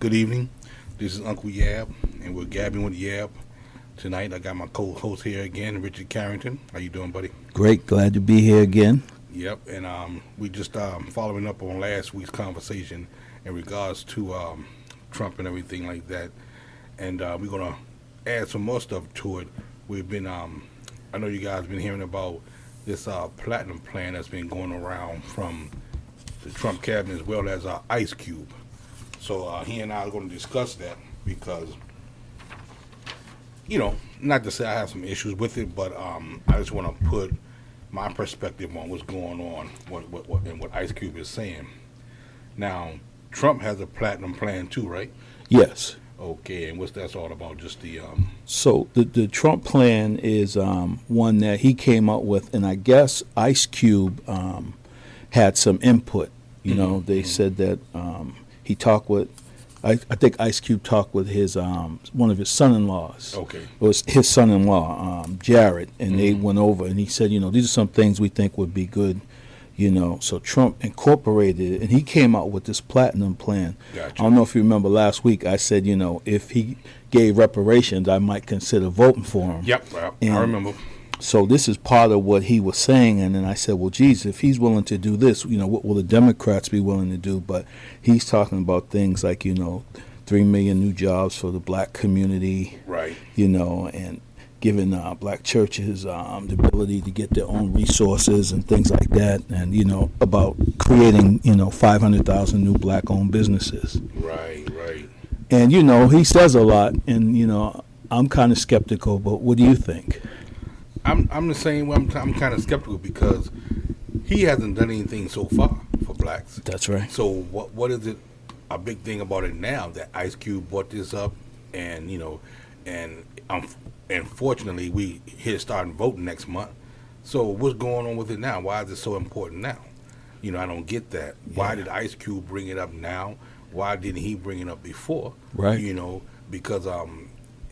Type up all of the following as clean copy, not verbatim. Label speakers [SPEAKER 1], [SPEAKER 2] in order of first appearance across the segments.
[SPEAKER 1] Good evening. This is Uncle Yab, and we're gabbing with Yab. Tonight, I got my co-host here again, Richard Carrington. How you doing, buddy?
[SPEAKER 2] Great, glad to be here again.
[SPEAKER 1] Yep, and we just following up on last week's conversation in regards to Trump and everything like that, and we're gonna add some more stuff to it. We've been, I know you guys been hearing about this platinum plan that's been going around from the Trump cabinet as well as Ice Cube. So he and I are going to discuss that because, not to say I have some issues with it, but I just want to put my perspective on what's going on, what Ice Cube is saying. Now, Trump has a platinum plan too, right?
[SPEAKER 2] Yes.
[SPEAKER 1] Okay, and what's that's all about? Just the
[SPEAKER 2] So the Trump plan is one that he came up with, and I guess Ice Cube had some input. They said that he talked with, I think Ice Cube talked with his one of his son-in-laws.
[SPEAKER 1] Okay.
[SPEAKER 2] It was his son-in-law, Jared, and they went over, and he said, these are some things we think would be good. So Trump incorporated it, and he came out with this platinum plan.
[SPEAKER 1] Gotcha.
[SPEAKER 2] I don't know if you remember last week, I said, if he gave reparations, I might consider voting for him.
[SPEAKER 1] Yep, I remember.
[SPEAKER 2] So this is part of what he was saying, and then I said, well, geez, if he's willing to do this, what will the Democrats be willing to do? But he's talking about things like, 3 million new jobs for the black community,
[SPEAKER 1] Right.
[SPEAKER 2] And giving black churches the ability to get their own resources and things like that, and, about creating, 500,000 new black-owned businesses.
[SPEAKER 1] Right.
[SPEAKER 2] And, he says a lot, and, I'm kind of skeptical, but what do you think?
[SPEAKER 1] I'm the same way. I'm kind of skeptical because he hasn't done anything so far for blacks.
[SPEAKER 2] That's right.
[SPEAKER 1] So what is it? A big thing about it now that Ice Cube brought this up, and unfortunately we here starting voting next month. So what's going on with it now? Why is it so important now? I don't get that.
[SPEAKER 2] Yeah.
[SPEAKER 1] Why did Ice Cube bring it up now? Why didn't he bring it up before?
[SPEAKER 2] Right.
[SPEAKER 1] Because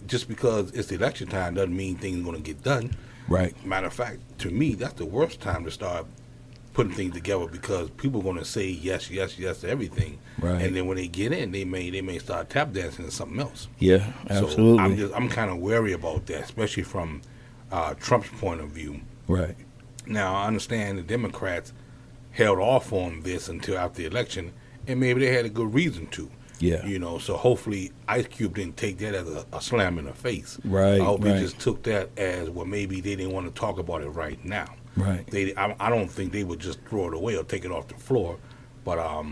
[SPEAKER 1] just because it's election time doesn't mean things are going to get done.
[SPEAKER 2] Right.
[SPEAKER 1] Matter of fact, to me, that's the worst time to start putting things together because people are going to say yes to everything,
[SPEAKER 2] Right.
[SPEAKER 1] and then when they get in, they may start tap dancing to something else.
[SPEAKER 2] Yeah, absolutely.
[SPEAKER 1] So I'm kind of wary about that, especially from Trump's point of view.
[SPEAKER 2] Right.
[SPEAKER 1] Now I understand the Democrats held off on this until after the election, and maybe they had a good reason to.
[SPEAKER 2] Yeah.
[SPEAKER 1] So hopefully Ice Cube didn't take that as a slam in the face.
[SPEAKER 2] Right.
[SPEAKER 1] I hope
[SPEAKER 2] right.
[SPEAKER 1] he just took that as, well, maybe they didn't want to talk about it right now.
[SPEAKER 2] Right.
[SPEAKER 1] I don't think they would just throw it away or take it off the floor, but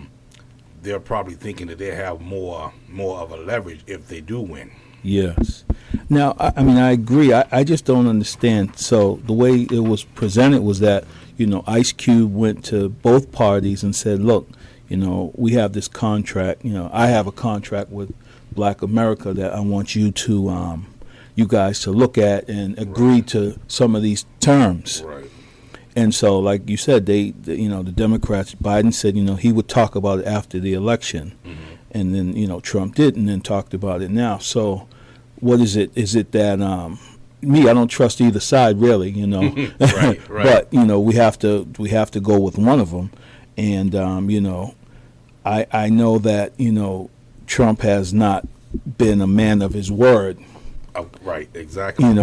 [SPEAKER 1] they're probably thinking that they have more of a leverage if they do win.
[SPEAKER 2] Yes. Now, I agree. I just don't understand. So the way it was presented was that, Ice Cube went to both parties and said, look, we have this contract. I have a contract with Black America that I want you to, you guys to look at and agree
[SPEAKER 1] Right.
[SPEAKER 2] to some of these terms.
[SPEAKER 1] Right.
[SPEAKER 2] And so, like you said, the Democrats, Biden said, he would talk about it after the election.
[SPEAKER 1] Mm-hmm.
[SPEAKER 2] And then, Trump didn't and talked about it now. So what is it? Is it that, I don't trust either side really,
[SPEAKER 1] Right.
[SPEAKER 2] But, we have to go with one of them. And, I know that, Trump has not been a man of his word.
[SPEAKER 1] Oh, right, exactly.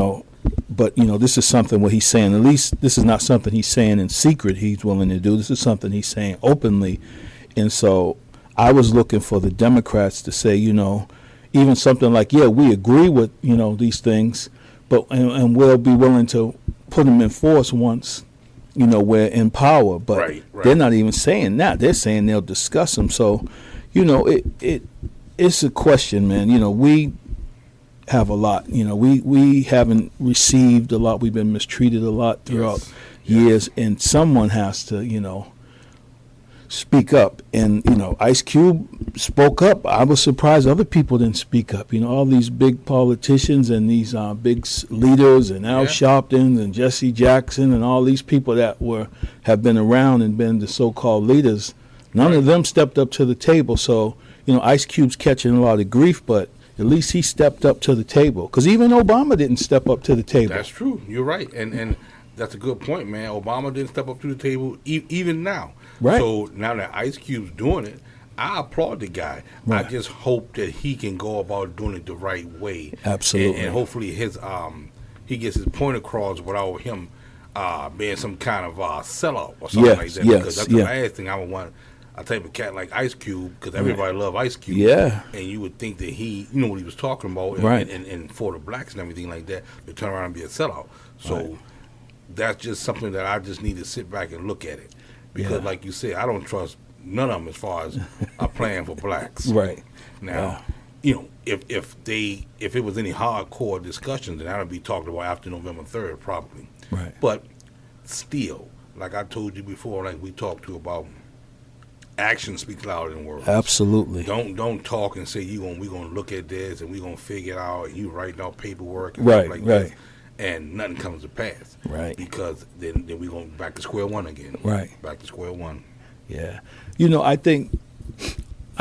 [SPEAKER 2] But, this is something what he's saying. At least this is not something he's saying in secret he's willing to do. This is something he's saying openly. And so I was looking for the Democrats to say, even something like, yeah, we agree with, these things, but and we'll be willing to put them in force once, we're in power. But
[SPEAKER 1] Right.
[SPEAKER 2] they're not even saying that. They're saying they'll discuss them. So, it's a question, man. We have a lot. We haven't received a lot. We've been mistreated a lot throughout years, and someone has to, speak up. And, Ice Cube spoke up. I was surprised other people didn't speak up. All these big politicians and these big leaders and Al Sharpton and Jesse Jackson and all these people that have been around and been the so-called leaders, none of them stepped up to the table. So, Ice Cube's catching a lot of grief, but at least he stepped up to the table. Because even Obama didn't step up to the table.
[SPEAKER 1] That's true. You're right. And that's a good point, man. Obama didn't step up to the table even now.
[SPEAKER 2] Right.
[SPEAKER 1] So now that Ice Cube's doing it, I applaud the guy.
[SPEAKER 2] Right.
[SPEAKER 1] I just hope that he can go about doing it the right way.
[SPEAKER 2] Absolutely.
[SPEAKER 1] And hopefully he gets his point across without him being some kind of sellout or something
[SPEAKER 2] Yes,
[SPEAKER 1] like that.
[SPEAKER 2] yes,
[SPEAKER 1] Because that's
[SPEAKER 2] yeah.
[SPEAKER 1] the last thing I would want. I type of cat like Ice Cube, because everybody love Ice Cube.
[SPEAKER 2] Yeah.
[SPEAKER 1] And you would think that he, you know what he was talking about, and,
[SPEAKER 2] Right.
[SPEAKER 1] and for the blacks and everything like that, to turn around and be a sellout. So
[SPEAKER 2] Right.
[SPEAKER 1] that's just something that I just need to sit back and look at it. Because,
[SPEAKER 2] Yeah.
[SPEAKER 1] like you said, I don't trust none of them as far as a plan for blacks.
[SPEAKER 2] Right.
[SPEAKER 1] Now, you know, if it was any hardcore discussion, then that would be talked about after November 3rd, probably.
[SPEAKER 2] Right.
[SPEAKER 1] But still, like I told you before, like we talked to about, action speaks louder than words.
[SPEAKER 2] Absolutely.
[SPEAKER 1] Don't talk and say we gonna look at this and we gonna figure it out, and you writing out paperwork and
[SPEAKER 2] Right,
[SPEAKER 1] stuff like
[SPEAKER 2] right.
[SPEAKER 1] this, and nothing comes to pass.
[SPEAKER 2] Right.
[SPEAKER 1] Because then we going back to square one again.
[SPEAKER 2] Right.
[SPEAKER 1] Back to square one.
[SPEAKER 2] Yeah. You know, I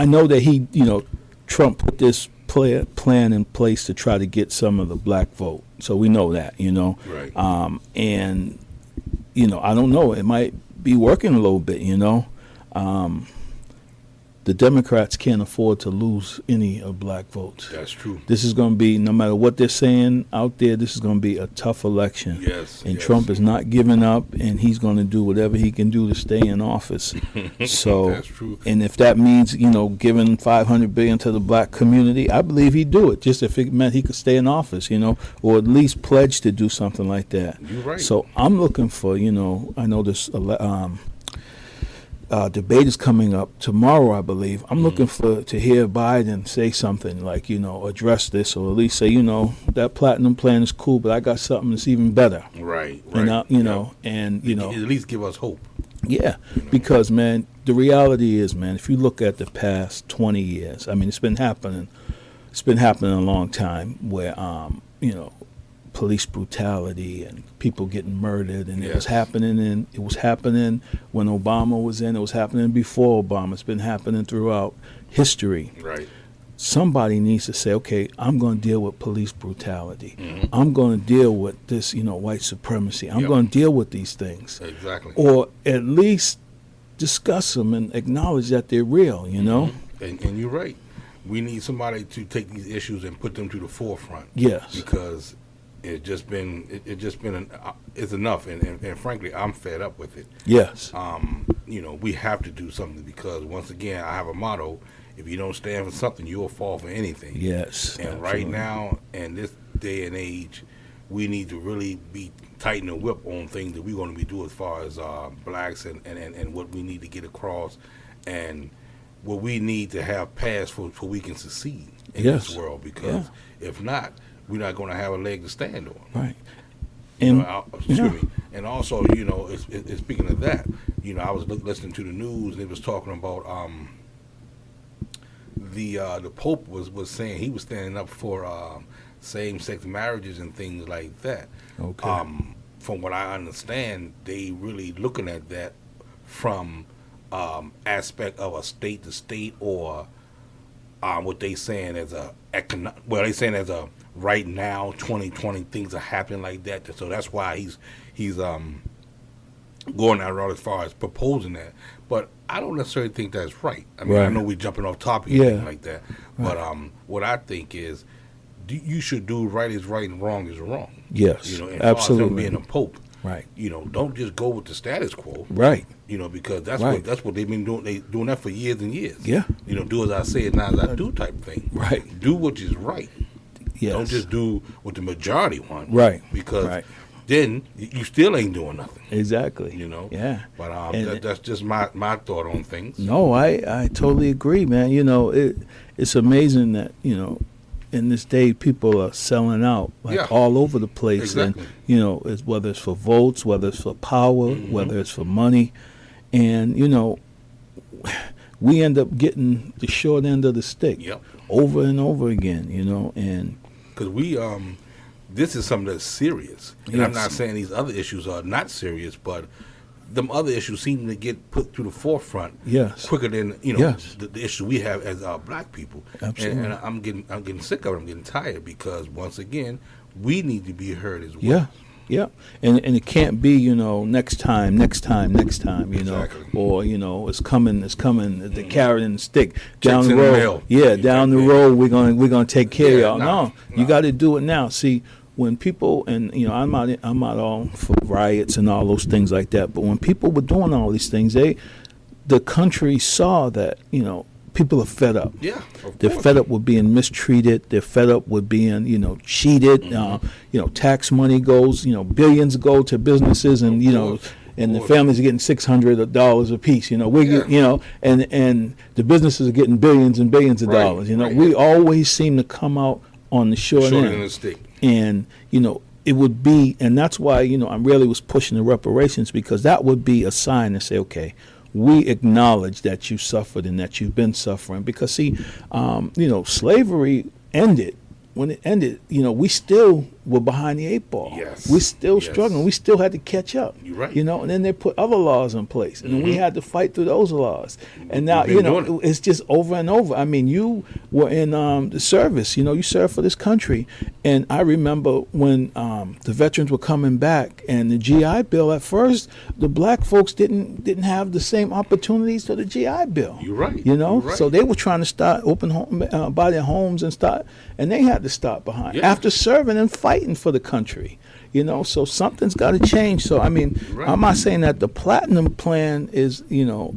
[SPEAKER 2] know that he, Trump put this plan in place to try to get some of the black vote. So we know that,
[SPEAKER 1] Right.
[SPEAKER 2] And, I don't know. It might be working a little bit, The Democrats can't afford to lose any of black votes.
[SPEAKER 1] That's true.
[SPEAKER 2] This is going to be, no matter what they're saying out there, this is going to be a tough election.
[SPEAKER 1] Yes.
[SPEAKER 2] And
[SPEAKER 1] yes.
[SPEAKER 2] Trump is not giving up, and he's going to do whatever he can do to stay in office. So,
[SPEAKER 1] That's true.
[SPEAKER 2] and if that means, giving $500 billion to the black community, I believe he'd do it, just if it meant he could stay in office, or at least pledge to do something like that.
[SPEAKER 1] You're right.
[SPEAKER 2] So I'm looking for, I know this debate is coming up tomorrow, I believe. I'm looking to hear Biden say something like, address this, or at least say, that platinum plan is cool, but I got something that's even better.
[SPEAKER 1] Right.
[SPEAKER 2] And
[SPEAKER 1] Right.
[SPEAKER 2] and
[SPEAKER 1] At least give us hope.
[SPEAKER 2] yeah, because man, the reality is, man, if you look at the past 20 years, I mean, it's been happening a long time where police brutality and people getting murdered, and it was
[SPEAKER 1] Yes.
[SPEAKER 2] happening when Obama was in, it was happening before Obama. It's been happening throughout history.
[SPEAKER 1] Right.
[SPEAKER 2] Somebody needs to say, okay, I'm going to deal with police brutality.
[SPEAKER 1] Mhm.
[SPEAKER 2] I'm going to deal with this, white supremacy. I'm
[SPEAKER 1] Yep.
[SPEAKER 2] going to deal with these things.
[SPEAKER 1] Exactly.
[SPEAKER 2] Or at least discuss them and acknowledge that they're real,
[SPEAKER 1] And you're right. We need somebody to take these issues and put them to the forefront.
[SPEAKER 2] Yes.
[SPEAKER 1] Because it's enough, and frankly, I'm fed up with it.
[SPEAKER 2] Yes.
[SPEAKER 1] We have to do something, because once again, I have a motto: if you don't stand for something, you'll fall for anything.
[SPEAKER 2] Yes.
[SPEAKER 1] And
[SPEAKER 2] absolutely.
[SPEAKER 1] right now, in this day and age, we need to really be tighten the whip on things that we're going to be doing as far as blacks and what we need to get across, and what we need to have passed for we can succeed in
[SPEAKER 2] Yes.
[SPEAKER 1] this world. Because if not, we're not going to have a leg to stand on.
[SPEAKER 2] Right. And
[SPEAKER 1] Excuse me. And also, it's speaking of that, I was listening to the news, and it was talking about the Pope was saying he was standing up for same-sex marriages and things like that.
[SPEAKER 2] okay.
[SPEAKER 1] From what I understand, they really looking at that from aspect of a state to state, or what they saying as they saying as a right now 2020 things are happening like that. So that's why he's going that route as far as proposing that. But I don't necessarily think that's right. I mean, I
[SPEAKER 2] Right.
[SPEAKER 1] know we're jumping off topic
[SPEAKER 2] Yeah.
[SPEAKER 1] and things like that. But what I think is, you should do right is right and wrong is wrong.
[SPEAKER 2] Yes.
[SPEAKER 1] And as far as
[SPEAKER 2] Absolutely.
[SPEAKER 1] them being a pope,
[SPEAKER 2] Right.
[SPEAKER 1] don't just go with the status quo.
[SPEAKER 2] Right.
[SPEAKER 1] Because that's
[SPEAKER 2] Right.
[SPEAKER 1] that's what they've been doing. They doing that for years and years.
[SPEAKER 2] Yeah.
[SPEAKER 1] Do as I say and not as I do type thing.
[SPEAKER 2] Right.
[SPEAKER 1] Do what is right.
[SPEAKER 2] Yes.
[SPEAKER 1] Don't just do what the majority want.
[SPEAKER 2] Right.
[SPEAKER 1] Because
[SPEAKER 2] Right.
[SPEAKER 1] then you still ain't doing nothing.
[SPEAKER 2] Exactly.
[SPEAKER 1] Yeah. But
[SPEAKER 2] And-
[SPEAKER 1] that's just my thought on things.
[SPEAKER 2] No, I totally agree, man. It's amazing that, in this day people are selling out
[SPEAKER 1] Yeah.
[SPEAKER 2] all over the place.
[SPEAKER 1] Exactly.
[SPEAKER 2] And, whether it's for votes, whether it's for power,
[SPEAKER 1] Mhm.
[SPEAKER 2] whether it's for money. And, we end up getting the short end of the stick
[SPEAKER 1] Yep.
[SPEAKER 2] over and over again, and
[SPEAKER 1] Because this is something that's serious. And I'm
[SPEAKER 2] Yes.
[SPEAKER 1] not saying these other issues are not serious, but them other issues seem to get put to the forefront
[SPEAKER 2] yes.
[SPEAKER 1] quicker than
[SPEAKER 2] Yes.
[SPEAKER 1] the issue we have as black people.
[SPEAKER 2] Absolutely.
[SPEAKER 1] And I'm getting sick of it. I'm getting tired, because once again, we need to be heard as well.
[SPEAKER 2] Yeah. Yeah, and it can't be, next time, you know,
[SPEAKER 1] Exactly.
[SPEAKER 2] or it's coming, the carrot and the stick down
[SPEAKER 1] Checks
[SPEAKER 2] the
[SPEAKER 1] in the
[SPEAKER 2] road.
[SPEAKER 1] mail.
[SPEAKER 2] Yeah, down the
[SPEAKER 1] Yeah.
[SPEAKER 2] road we're gonna take care of
[SPEAKER 1] Yeah,
[SPEAKER 2] y'all. No, you
[SPEAKER 1] nah.
[SPEAKER 2] got to do it now. See, when people, and I'm not all for riots and all those things like that, but when people were doing all these things, the country saw that people are fed up.
[SPEAKER 1] Yeah, of
[SPEAKER 2] They're
[SPEAKER 1] course.
[SPEAKER 2] fed up with being mistreated. They're fed up with being, cheated. Tax money goes, billions go to businesses, and
[SPEAKER 1] Of course,
[SPEAKER 2] and the
[SPEAKER 1] course.
[SPEAKER 2] families are getting $600 a piece.
[SPEAKER 1] Yeah.
[SPEAKER 2] And the businesses are getting billions and billions of
[SPEAKER 1] Right,
[SPEAKER 2] dollars.
[SPEAKER 1] right.
[SPEAKER 2] We always seem to come out on the short
[SPEAKER 1] Shorter
[SPEAKER 2] end.
[SPEAKER 1] than a stick.
[SPEAKER 2] And it would be, and that's why I really was pushing the reparations, because that would be a sign to say, okay, we acknowledge that you suffered and that you've been suffering. Because see, slavery ended. When it ended, we still were behind the 8 ball.
[SPEAKER 1] Yes.
[SPEAKER 2] We still
[SPEAKER 1] Yes.
[SPEAKER 2] struggling. We still had to catch up.
[SPEAKER 1] You're right.
[SPEAKER 2] And then they put other laws in place, and then we had to fight through those laws. And now,
[SPEAKER 1] We've been doing it.
[SPEAKER 2] it's just over and over. I mean, you were in the service. You served for this country, and I remember when the veterans were coming back, and the GI Bill. At first, the black folks didn't have the same opportunities to the GI Bill.
[SPEAKER 1] You're right.
[SPEAKER 2] You know,
[SPEAKER 1] You're right.
[SPEAKER 2] so they were trying to start buy their homes and start, and they had to stop behind
[SPEAKER 1] Yeah.
[SPEAKER 2] after serving and fighting for the country. So something's got to change. So I mean,
[SPEAKER 1] Right.
[SPEAKER 2] I'm not saying that the platinum plan is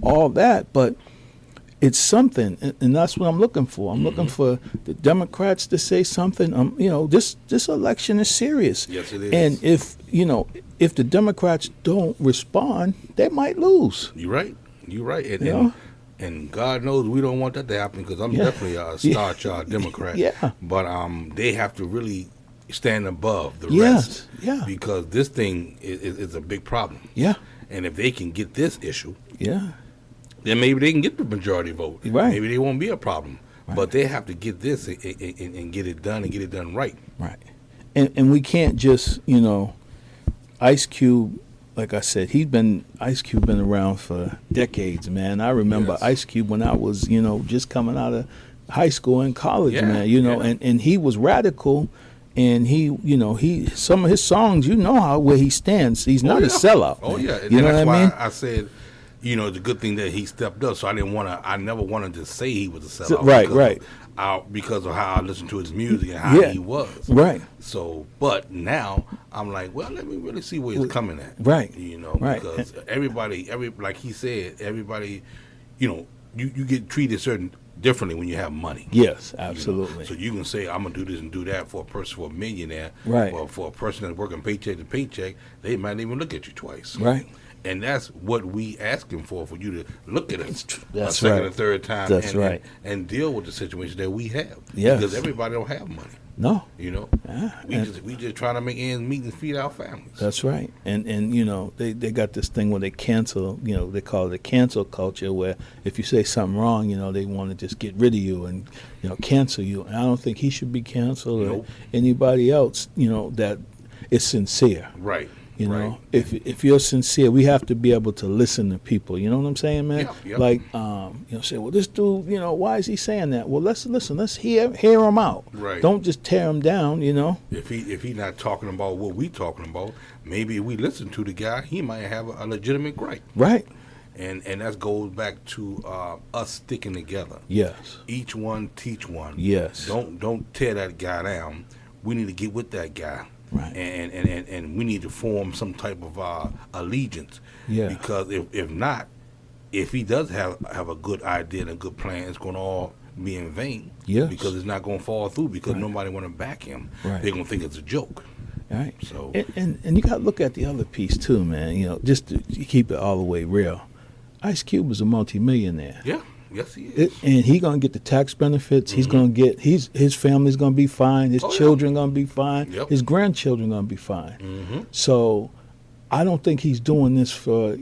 [SPEAKER 2] all that, but it's something, and that's what I'm looking for. I'm looking for the Democrats to say something. This election is serious.
[SPEAKER 1] Yes, it is.
[SPEAKER 2] And if the Democrats don't respond, they might lose.
[SPEAKER 1] You're right. You're right. And,
[SPEAKER 2] You know?
[SPEAKER 1] and God knows we don't want that to happen, because I'm
[SPEAKER 2] Yeah.
[SPEAKER 1] definitely a staunch Democrat.
[SPEAKER 2] Yeah.
[SPEAKER 1] But they have to really stand above the
[SPEAKER 2] Yes.
[SPEAKER 1] rest.
[SPEAKER 2] Yeah.
[SPEAKER 1] Because this thing is a big problem.
[SPEAKER 2] Yeah.
[SPEAKER 1] And if they can get this issue,
[SPEAKER 2] Yeah.
[SPEAKER 1] then maybe they can get the majority vote.
[SPEAKER 2] Right.
[SPEAKER 1] Maybe they won't be a problem.
[SPEAKER 2] Right.
[SPEAKER 1] But they have to get this and get it done, and get it done right.
[SPEAKER 2] Right. And we can't just, Ice Cube, like I said, Ice Cube been around for decades, man. I remember
[SPEAKER 1] Yes.
[SPEAKER 2] Ice Cube when I was, just coming out of high school and college,
[SPEAKER 1] Yeah,
[SPEAKER 2] man,
[SPEAKER 1] yeah.
[SPEAKER 2] and he was radical, and he some of his songs, where he stands. He's not
[SPEAKER 1] Oh,
[SPEAKER 2] a
[SPEAKER 1] yeah.
[SPEAKER 2] sellout.
[SPEAKER 1] Oh
[SPEAKER 2] man.
[SPEAKER 1] yeah, and
[SPEAKER 2] You know
[SPEAKER 1] that's
[SPEAKER 2] what I
[SPEAKER 1] why
[SPEAKER 2] mean?
[SPEAKER 1] I said, it's a good thing that he stepped up. So I never wanted to say he was a sellout.
[SPEAKER 2] Right,
[SPEAKER 1] because
[SPEAKER 2] right.
[SPEAKER 1] because of how I listened to his music and how
[SPEAKER 2] Yeah.
[SPEAKER 1] he was.
[SPEAKER 2] Right.
[SPEAKER 1] So, but now I'm like, well, let me really see where he's coming at.
[SPEAKER 2] Right. Right.
[SPEAKER 1] Because everybody, like he said, everybody, you get treated differently when you have money.
[SPEAKER 2] Yes,
[SPEAKER 1] You know?
[SPEAKER 2] absolutely.
[SPEAKER 1] So you can say, I'm gonna do this and do that for a person, for a millionaire,
[SPEAKER 2] Right.
[SPEAKER 1] or for a person that's working paycheck to paycheck, they might not even look at you twice.
[SPEAKER 2] Right.
[SPEAKER 1] And that's what we asking for you to look at us
[SPEAKER 2] That's
[SPEAKER 1] a second
[SPEAKER 2] right.
[SPEAKER 1] and third time.
[SPEAKER 2] That's
[SPEAKER 1] and,
[SPEAKER 2] right.
[SPEAKER 1] And deal with the situation that we have.
[SPEAKER 2] Yes.
[SPEAKER 1] Because everybody don't have money.
[SPEAKER 2] No. Yeah,
[SPEAKER 1] We just trying to make ends meet and feed our families.
[SPEAKER 2] That's right. And they got this thing where they cancel, they call it a cancel culture, where if you say something wrong, they want to just get rid of you and, cancel you. And I don't think he should be canceled,
[SPEAKER 1] Nope.
[SPEAKER 2] or anybody else, that is sincere.
[SPEAKER 1] Right.
[SPEAKER 2] Right. If you're sincere, we have to be able to listen to people. You know what I'm saying, man?
[SPEAKER 1] Yeah, yeah.
[SPEAKER 2] Like, say, well, this dude, why is he saying that? Well, let's listen. Let's hear him out.
[SPEAKER 1] Right.
[SPEAKER 2] Don't just tear him down.
[SPEAKER 1] If he not talking about what we talking about, maybe if we listen to the guy, he might have a legitimate gripe.
[SPEAKER 2] Right.
[SPEAKER 1] And that goes back to us sticking together.
[SPEAKER 2] Yes.
[SPEAKER 1] Each one teach one.
[SPEAKER 2] Yes.
[SPEAKER 1] Don't tear that guy down. We need to get with that guy.
[SPEAKER 2] Right.
[SPEAKER 1] And we need to form some type of allegiance.
[SPEAKER 2] Yeah.
[SPEAKER 1] Because if not, if he does have a good idea and a good plan, it's going to all be in vain.
[SPEAKER 2] Yes.
[SPEAKER 1] Because it's not going to fall through, because
[SPEAKER 2] Right.
[SPEAKER 1] nobody want to back him.
[SPEAKER 2] Right.
[SPEAKER 1] They're going to think it's a joke.
[SPEAKER 2] Right.
[SPEAKER 1] So
[SPEAKER 2] And you got to look at the other piece too, man. Just to keep it all the way real. Ice Cube is a multimillionaire.
[SPEAKER 1] yeah, yes he is.
[SPEAKER 2] And he gonna get the tax benefits. He's gonna get his family's gonna be fine. His
[SPEAKER 1] Oh, yeah.
[SPEAKER 2] children gonna be fine.
[SPEAKER 1] Yep.
[SPEAKER 2] His grandchildren gonna be fine.
[SPEAKER 1] Mm-hmm.
[SPEAKER 2] So, I don't think he's doing this for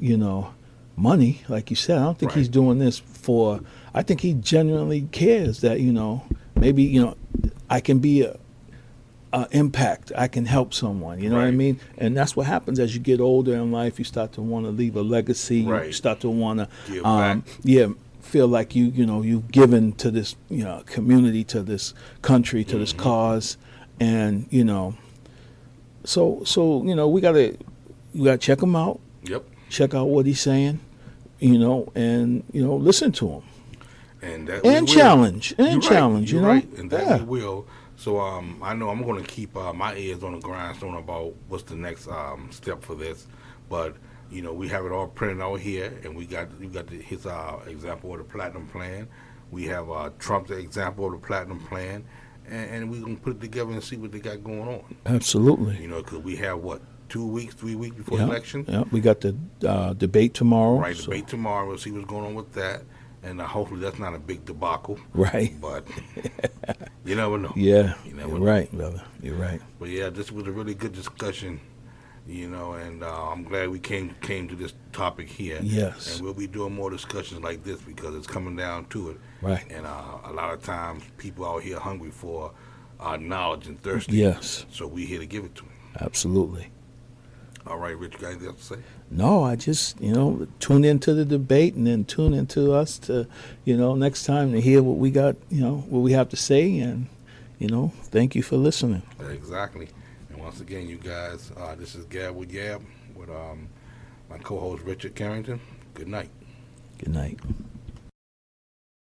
[SPEAKER 2] money, like you said. I don't think
[SPEAKER 1] Right.
[SPEAKER 2] he's doing this for. I think he genuinely cares that maybe I can be a impact. I can help someone. You know what I
[SPEAKER 1] Right.
[SPEAKER 2] mean? And that's what happens as you get older in life. You start to want to leave a legacy. You
[SPEAKER 1] Right.
[SPEAKER 2] start to want to,
[SPEAKER 1] Give back.
[SPEAKER 2] feel like you've given to this community, to this country, to this cause, and So we gotta check him out,
[SPEAKER 1] Yep.
[SPEAKER 2] check out what he's saying, and listen to him
[SPEAKER 1] And that we
[SPEAKER 2] and
[SPEAKER 1] will.
[SPEAKER 2] challenge
[SPEAKER 1] You're right.
[SPEAKER 2] challenge.
[SPEAKER 1] You're right, and that
[SPEAKER 2] yeah.
[SPEAKER 1] we will. So I know I'm going to keep my ears on the grindstone about what's the next step for this, but we have it all printed out here, and we got his example of the platinum plan. We have Trump's example of the platinum plan, and we're gonna put it together and see what they got going on.
[SPEAKER 2] Absolutely.
[SPEAKER 1] Because we have what 2 weeks, 3 weeks before
[SPEAKER 2] Yeah.
[SPEAKER 1] election.
[SPEAKER 2] Yeah, we got the debate tomorrow.
[SPEAKER 1] Right,
[SPEAKER 2] so-
[SPEAKER 1] debate tomorrow. We'll see what's going on with that, and hopefully that's not a big debacle.
[SPEAKER 2] Right.
[SPEAKER 1] But you never know.
[SPEAKER 2] Yeah.
[SPEAKER 1] You never
[SPEAKER 2] You're
[SPEAKER 1] know.
[SPEAKER 2] right, brother. You're right.
[SPEAKER 1] But yeah, this was a really good discussion, and I'm glad we came to this topic here.
[SPEAKER 2] Yes.
[SPEAKER 1] And we'll be doing more discussions like this because it's coming down to it.
[SPEAKER 2] Right.
[SPEAKER 1] And a lot of times people out here hungry for knowledge and thirsty.
[SPEAKER 2] Yes.
[SPEAKER 1] So we here to give it to them.
[SPEAKER 2] Absolutely.
[SPEAKER 1] All right, Rich, you got anything else to say?
[SPEAKER 2] No, I just, tune into the debate and then tune into us to, next time to hear what we got, what we have to say. And, thank you for listening.
[SPEAKER 1] Exactly. And once again, you guys, this is Gab with Gab with my co-host Richard Carrington. Good night.
[SPEAKER 2] Good night.